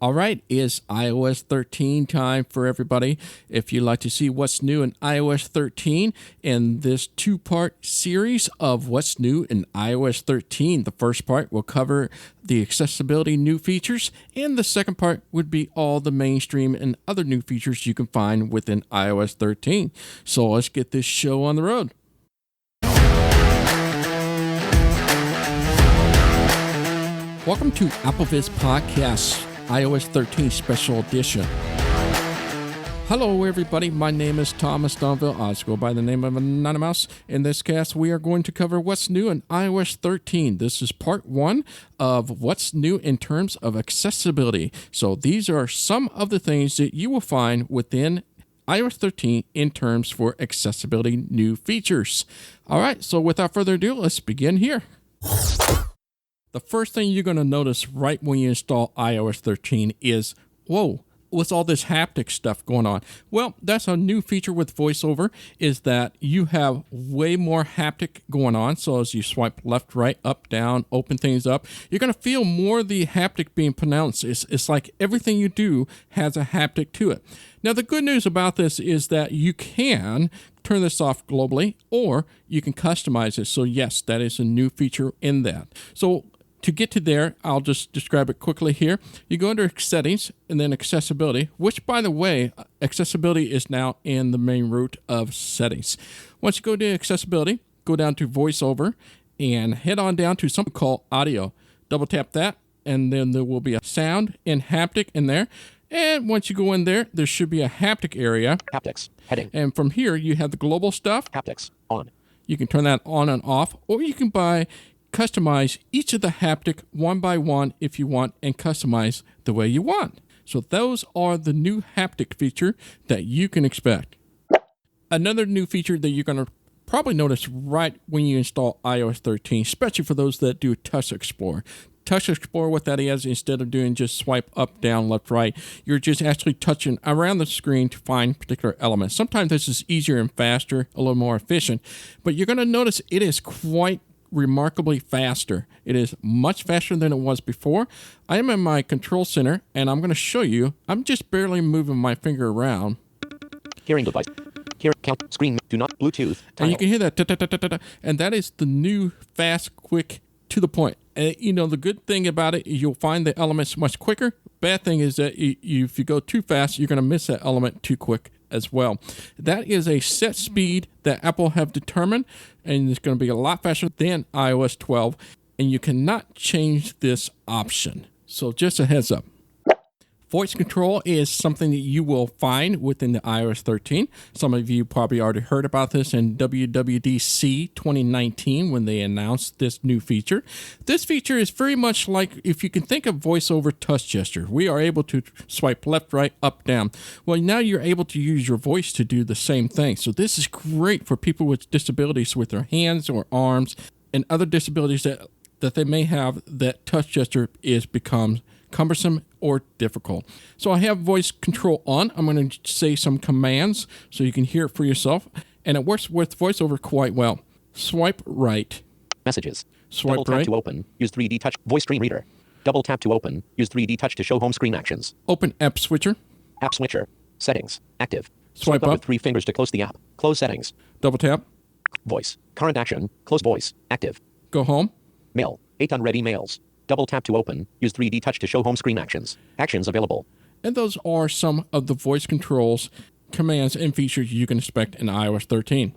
All right, it's iOS 13 time for everybody. If you'd like to see what's new in iOS 13 in this two-part series of what's new in iOS 13, the first part will cover the accessibility new features, and the second part would be all the mainstream and other new features you can find within iOS 13. So let's get this show on the road. Welcome to AppleViz Podcasts, iOS 13 Special Edition. Hello, everybody. My name is Thomas Domville. I go by the name of Anonymous. In this cast, we are going to cover what's new in iOS 13. This is part one of what's new in terms of accessibility. So these are some of the things that you will find within iOS 13 in terms for accessibility new features. All right, so without further ado, let's begin here. The first thing you're going to notice right when you install iOS 13 is, whoa, what's all this haptic stuff going on? Well, that's a new feature with VoiceOver, is that you have way more haptic going on. So as you swipe left, right, up, down, open things up, you're going to feel more of the haptic being pronounced. It's like everything you do has a haptic to it. Now, the good news about this is that you can turn this off globally, or you can customize it. So yes, that is a new feature in that. So to get to there, I'll just describe it quickly here. You go under Settings and then Accessibility, which, by the way, accessibility is now in the main root of Settings. Once you go to Accessibility, go down to VoiceOver and head on down to something called Audio. Double tap that, and then there will be a sound and haptic in there. And once you go in there, there should be a haptic area. Haptics, heading. And from here, you have the global stuff. Haptics, on. You can turn that on and off, or you can customize each of the haptic one by one if you want, and customize the way you want. So those are the new haptic feature that you can expect. Another new feature that you're going to probably notice right when you install iOS 13, especially for those that do Touch Explorer. Touch Explorer, what that is, instead of doing just swipe up, down, left, right, you're just actually touching around the screen to find particular elements. Sometimes this is easier and faster, a little more efficient, but you're going to notice it is quite remarkably faster. It is much faster than it was before. I am in my control center, and I'm going to show you. I'm just barely moving my finger around. Hearing device. Hear count screen. Do not Bluetooth. Tile. And you can hear that. And that is the new fast, quick, to the point. The good thing about it is you'll find the elements much quicker. Bad thing is that if you go too fast, you're going to miss that element too quick as well. That is a set speed that Apple have determined, and it's going to be a lot faster than iOS 12, and you cannot change this option. So just a heads up. Voice control is something that you will find within the iOS 13. Some of you probably already heard about this in WWDC 2019 when they announced this new feature. This feature is very much like, if you can think of VoiceOver touch gesture. We are able to swipe left, right, up, down. Well, now you're able to use your voice to do the same thing. So this is great for people with disabilities with their hands or arms and other disabilities that they may have, that touch gesture becomes cumbersome or difficult. So I have voice control on. I'm going to say some commands so you can hear it for yourself. And it works with VoiceOver quite well. Swipe right. Messages. Swipe Double tap right. to open. Use 3D touch. Voice screen reader. Double tap to open. Use 3D touch to show home screen actions. Open app switcher. App switcher. Settings. Active. Swipe up with 3 fingers to close the app. Close settings. Double tap. Voice. Current action. Close voice. Active. Go home. Mail. 8 unread emails. Double tap to open. Use 3D touch to show home screen actions. Actions available. And those are some of the voice controls, commands, and features you can expect in iOS 13.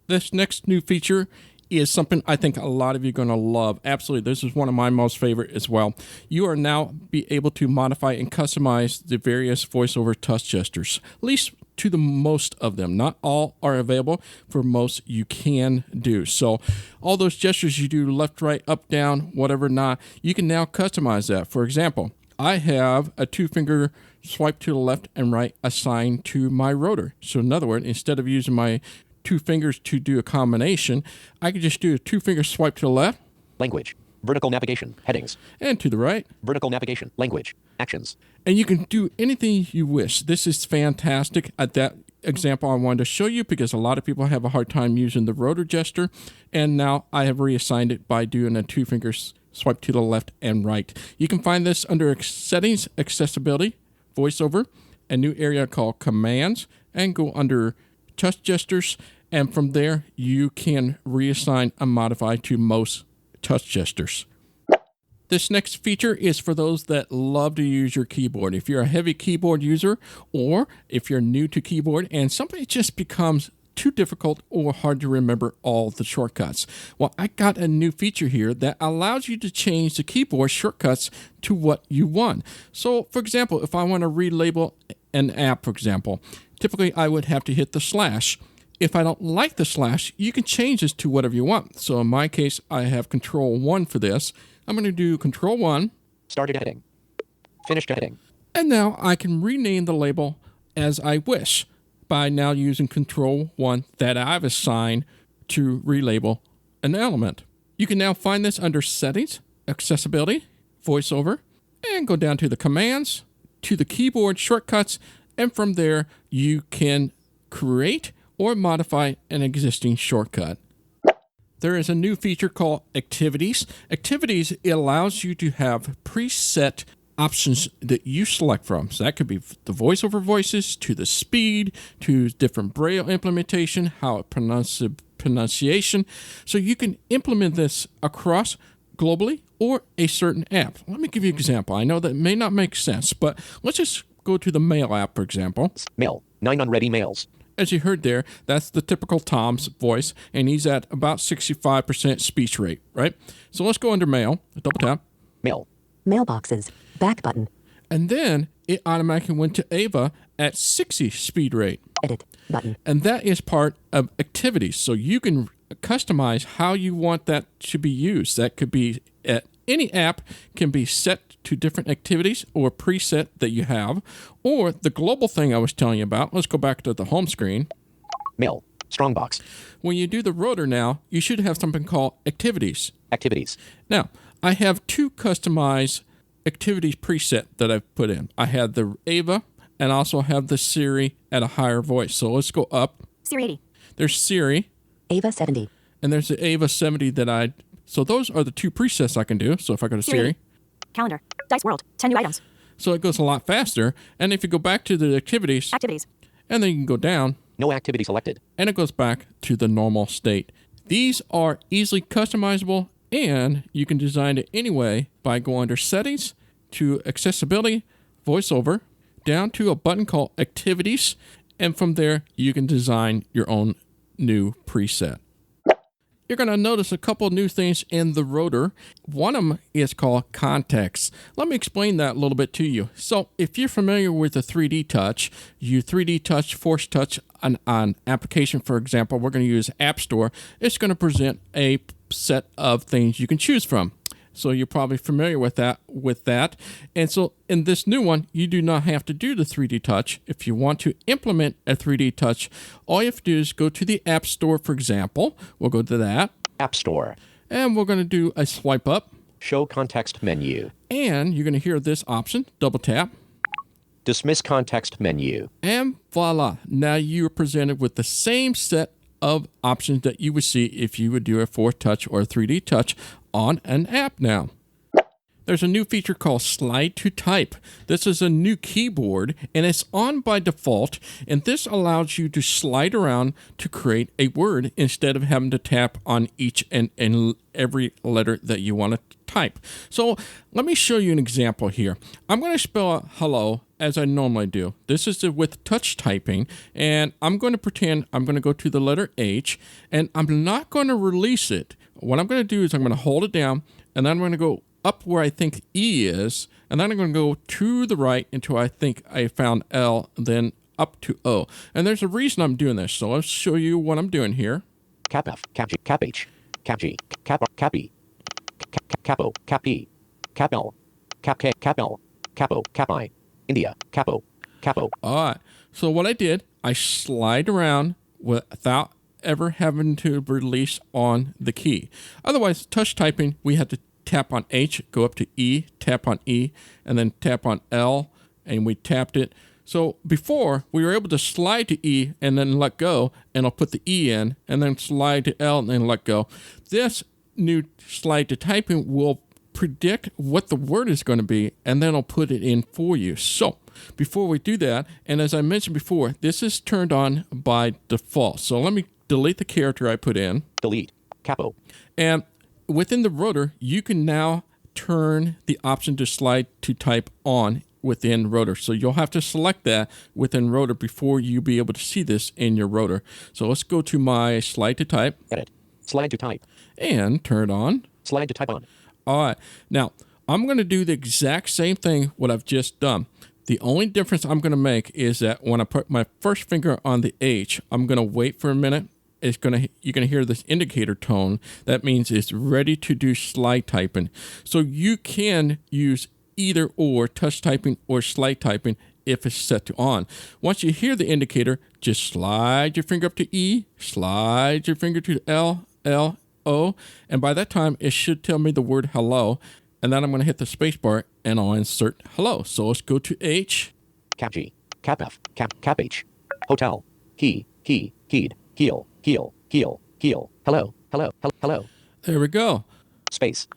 This next new feature is something I think a lot of you are going to love. Absolutely. This is one of my most favorite as well. You are now be able to modify and customize the various VoiceOver touch gestures, at least to the most of them. Not all are available. For most, you can do. So all those gestures you do, left, right, up, down, whatever not, you can now customize that. For example, I have a 2-finger swipe to the left and right assigned to my rotor. So in other words, instead of using my 2 fingers to do a combination, I can just do a 2-finger swipe to the left. Language. Vertical navigation. Headings. And to the right. Vertical navigation. Language. Actions. And you can do anything you wish. This is fantastic. At that example I wanted to show you because a lot of people have a hard time using the rotor gesture. And now I have reassigned it by doing a 2-finger swipe to the left and right. You can find this under Settings, Accessibility, VoiceOver, a new area called Commands, and go under Touch Gestures, and from there you can reassign and modify to most touch gestures. This next feature is for those that love to use your keyboard. If you're a heavy keyboard user, or if you're new to keyboard and something just becomes too difficult or hard to remember all the shortcuts. Well, I got a new feature here that allows you to change the keyboard shortcuts to what you want. So, for example, if I want to relabel an app, for example, typically I would have to hit the slash. If I don't like the slash, you can change this to whatever you want. So in my case, I have Control 1 for this. I'm going to do Control 1. Started heading. Finished heading. And now I can rename the label as I wish by now using Control 1 that I've assigned to relabel an element. You can now find this under Settings, Accessibility, VoiceOver, and go down to the Commands, to the keyboard shortcuts, and from there you can create or modify an existing shortcut. There is a new feature called Activities. Activities allows you to have preset options that you select from. So that could be the voiceover voices, to the speed, to different Braille implementation, how it pronunciation. So you can implement this across globally or a certain app. Let me give you an example. I know that may not make sense, but let's just go to the Mail app, for example. Mail. 9 unready mails. As you heard there, that's the typical Tom's voice, and he's at about 65% speech rate, right? So let's go under Mail, double tap. Mail. Mailboxes. Back button. And then it automatically went to Ava at 60 speed rate. Edit button. And that is part of Activities. So you can customize how you want that to be used. That could be at any app can be set to different activities or preset that you have. Or the global thing I was telling you about. Let's go back to the home screen. Mail. Strongbox. When you do the rotor now, you should have something called Activities. Activities. Now, I have two customized activities preset that I've put in. I have the Ava and also have the Siri at a higher voice. So let's go up. Siri 80. There's Siri. Ava 70. And there's the Ava 70 that so those are the two presets I can do. So if I go to Siri. Calendar. Dice World. 10 new items. So it goes a lot faster. And if you go back to the activities. Activities. And then you can go down. No activity selected. And it goes back to the normal state. These are easily customizable, and you can design it anyway by going under Settings, to Accessibility, VoiceOver, down to a button called Activities, and from there you can design your own new preset. You're going to notice a couple new things in the rotor. One of them is called context. Let me explain that a little bit to you. So if you're familiar with the 3D Touch, you 3D Touch, Force Touch on application, for example, we're going to use App Store. It's going to present a set of things you can choose from. So you're probably familiar with that. And so in this new one, you do not have to do the 3D Touch. If you want to implement a 3D Touch, all you have to do is go to the App Store, for example. We'll go to that. App Store. And we're going to do a swipe up. Show context menu. And you're going to hear this option, double tap. Dismiss context menu. And voila. Now you're presented with the same set of options that you would see if you would do a 4 touch or a 3D touch on an app now. There's a new feature called Slide to Type. This is a new keyboard, and it's on by default, and this allows you to slide around to create a word instead of having to tap on each and every letter that you want to type. So let me show you an example here. I'm going to spell out hello as I normally do. This is with touch typing, and I'm going to pretend I'm going to go to the letter H, and I'm not going to release it. What I'm going to do is I'm going to hold it down, and then I'm going to go up where I think E is, and then I'm going to go to the right until I think I found L, then up to O. And there's a reason I'm doing this, so let's show you what I'm doing here. Cap F, Cap G, Cap H, Cap G, Cap R, Cap E, Cap O, Cap E, Cap L, Cap K, Cap L, Cap O, Cap I, India, Cap O, Cap O. All right, so what I did, I slide around without ever having to release on the key. Otherwise, touch typing, we had to tap on H, go up to E, tap on E, and then tap on L, and we tapped it. So before, we were able to slide to E and then let go, and I'll put the E in, and then slide to L and then let go. This new slide to typing will predict what the word is going to be, and then it'll put it in for you. So before we do that, and as I mentioned before, this is turned on by default. So let me delete the character I put in. Delete. Capo. And within the rotor, you can now turn the option to slide to type on within rotor. So you'll have to select that within rotor before you be able to see this in your rotor. So let's go to my slide to type. Edit. Slide to type. And turn it on. Slide to type on. All right. Now, I'm going to do the exact same thing what I've just done. The only difference I'm going to make is that when I put my first finger on the H, I'm going to wait for a minute. You're going to hear this indicator tone. That means it's ready to do slide typing. So you can use either or, touch typing or slide typing, if it's set to on. Once you hear the indicator, just slide your finger up to E, slide your finger to L, L, O, and by that time, it should tell me the word hello. And then I'm going to hit the space bar and I'll insert hello. So let's go to H. Cap G. Cap F. Cap H. Hotel. Key. Keyed. Heel. Hello. There we go. Space.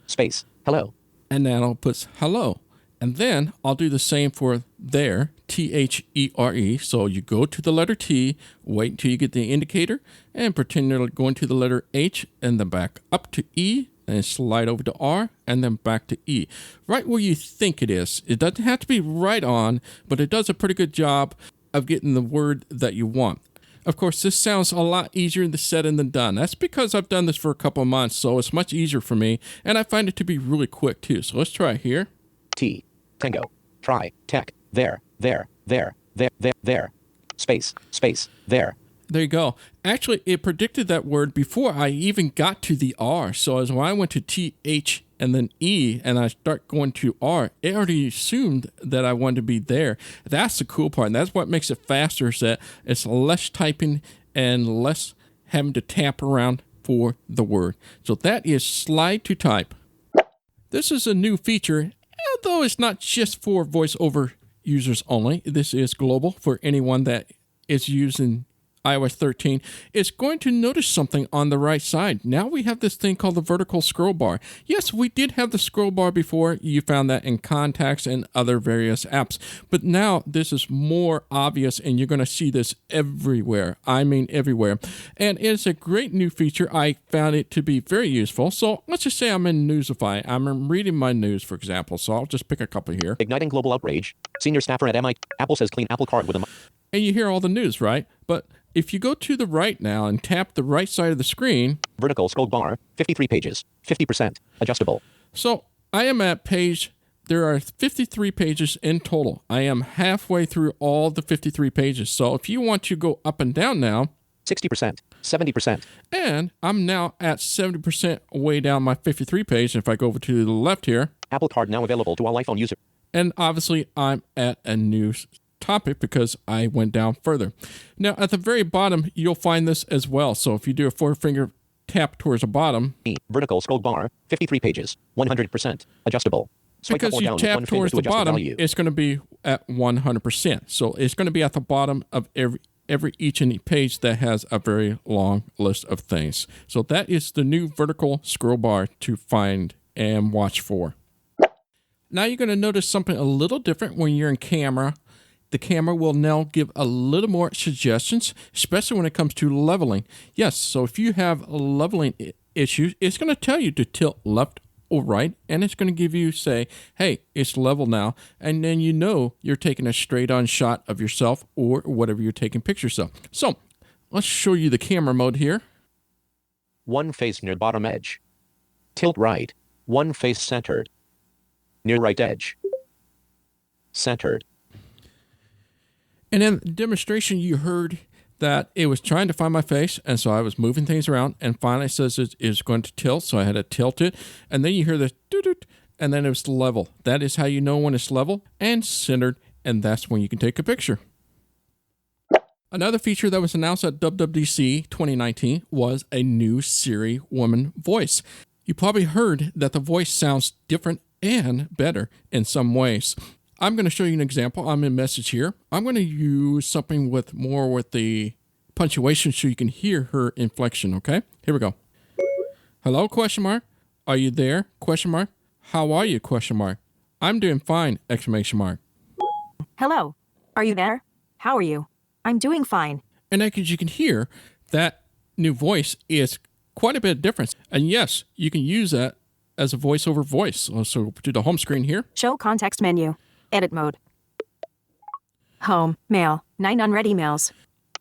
Hello. And then I'll put hello. And then I'll do the same for there, THERE. So you go to the letter T, wait until you get the indicator, and pretend you're going to the letter H, and then back up to E, and slide over to R, and then back to E. Right where you think it is. It doesn't have to be right on, but it does a pretty good job of getting the word that you want. Of course, this sounds a lot easier said than done. That's because I've done this for a couple of months, so it's much easier for me, and I find it to be really quick too. So let's try it here. T. Tango. Try. Tech. There. Space. There. There you go. Actually, it predicted that word before I even got to the R. So as when I went to TH and then E and I start going to R, it already assumed that I wanted to be there. That's the cool part. And that's what makes it faster, is that it's less typing and less having to tap around for the word. So that is slide to type. This is a new feature, although it's not just for VoiceOver users only. This is global for anyone that is using iOS 13, it's going to notice something on the right side. Now we have this thing called the vertical scroll bar. Yes, we did have the scroll bar before. You found that in contacts and other various apps. But now this is more obvious, and you're going to see this everywhere. I mean everywhere. And it's a great new feature. I found it to be very useful. So let's just say I'm in Newsify. I'm reading my news, for example. So I'll just pick a couple here. Igniting global outrage. Senior staffer at MIT. Apple says clean Apple Card with a... And you hear all the news, right? But if you go to the right now and tap the right side of the screen... Vertical scroll bar, 53 pages, 50%, adjustable. So I am at page... There are 53 pages in total. I am halfway through all the 53 pages. So if you want to go up and down now... 60%, 70%. And I'm now at 70% way down my 53 page. If I go over to the left here... Apple Card now available to all iPhone users. And obviously I'm at a new topic because I went down further. Now at the very bottom, you'll find this as well. So if you do a 4-finger tap towards the bottom... Vertical scroll bar, 53 pages, 100%, adjustable. Swipe because up or you down tap one finger towards to the adjust bottom, value. it's going to be at 100%. So it's going to be at the bottom of every each and each page that has a very long list of things. So that is the new vertical scroll bar to find and watch for. Now you're going to notice something a little different when you're in camera. The camera will now give a little more suggestions, especially when it comes to leveling. Yes, so if you have leveling issues, it's going to tell you to tilt left or right, and it's going to give you, say, hey, it's level now, and then you know you're taking a straight-on shot of yourself or whatever you're taking pictures of. So let's show you the camera mode here. One face near bottom edge. Tilt right. One face centered. Near right edge. Centered. And in the demonstration, you heard that it was trying to find my face, and so I was moving things around, and finally it says it is going to tilt, so I had to tilt it, and then you hear this doot-doot, and then it was level. That is how you know when it's level and centered, and that's when you can take a picture. Another feature that was announced at WWDC 2019 was a new Siri woman voice. You probably heard that the voice sounds different and better in some ways. I'm going to show you an example. I'm in message here. I'm going to use something with the punctuation so you can hear her inflection, okay? Here we go. Hello, question mark. Are you there? Question mark. How are you? Question mark. I'm doing fine! Exclamation mark. Hello. Are you there? How are you? I'm doing fine. And as you can hear, that new voice is quite a bit of difference. And yes, you can use that as a voiceover voice. So to the home screen here. Show context menu. Edit mode. Home. Mail. 9 unread emails.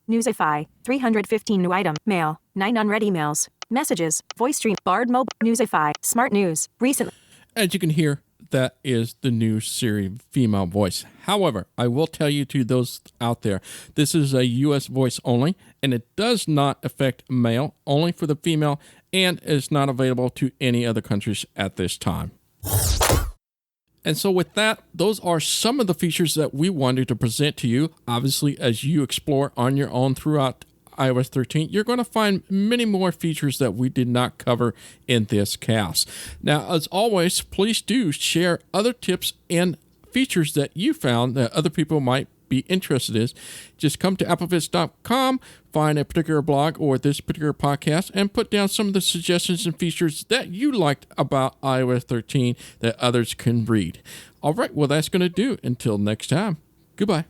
Newsify. 315 new item. Mail. 9 unread emails. Messages. Voice stream. Bard mobile. Newsify. Smart news. Recent. As you can hear, that is the new Siri female voice. However, I will tell you to those out there, this is a US voice only, and it does not affect male, only for the female, and is not available to any other countries at this time. And so with that, those are some of the features that we wanted to present to you. Obviously, as you explore on your own throughout iOS 13, you're going to find many more features that we did not cover in this cast. Now, as always, please do share other tips and features that you found that other people might be interested in. Just come to applevis.com, find a particular blog or this particular podcast, and put down some of the suggestions and features that you liked about iOS 13 that others can read. All right, well, that's going to do. Until next time, goodbye.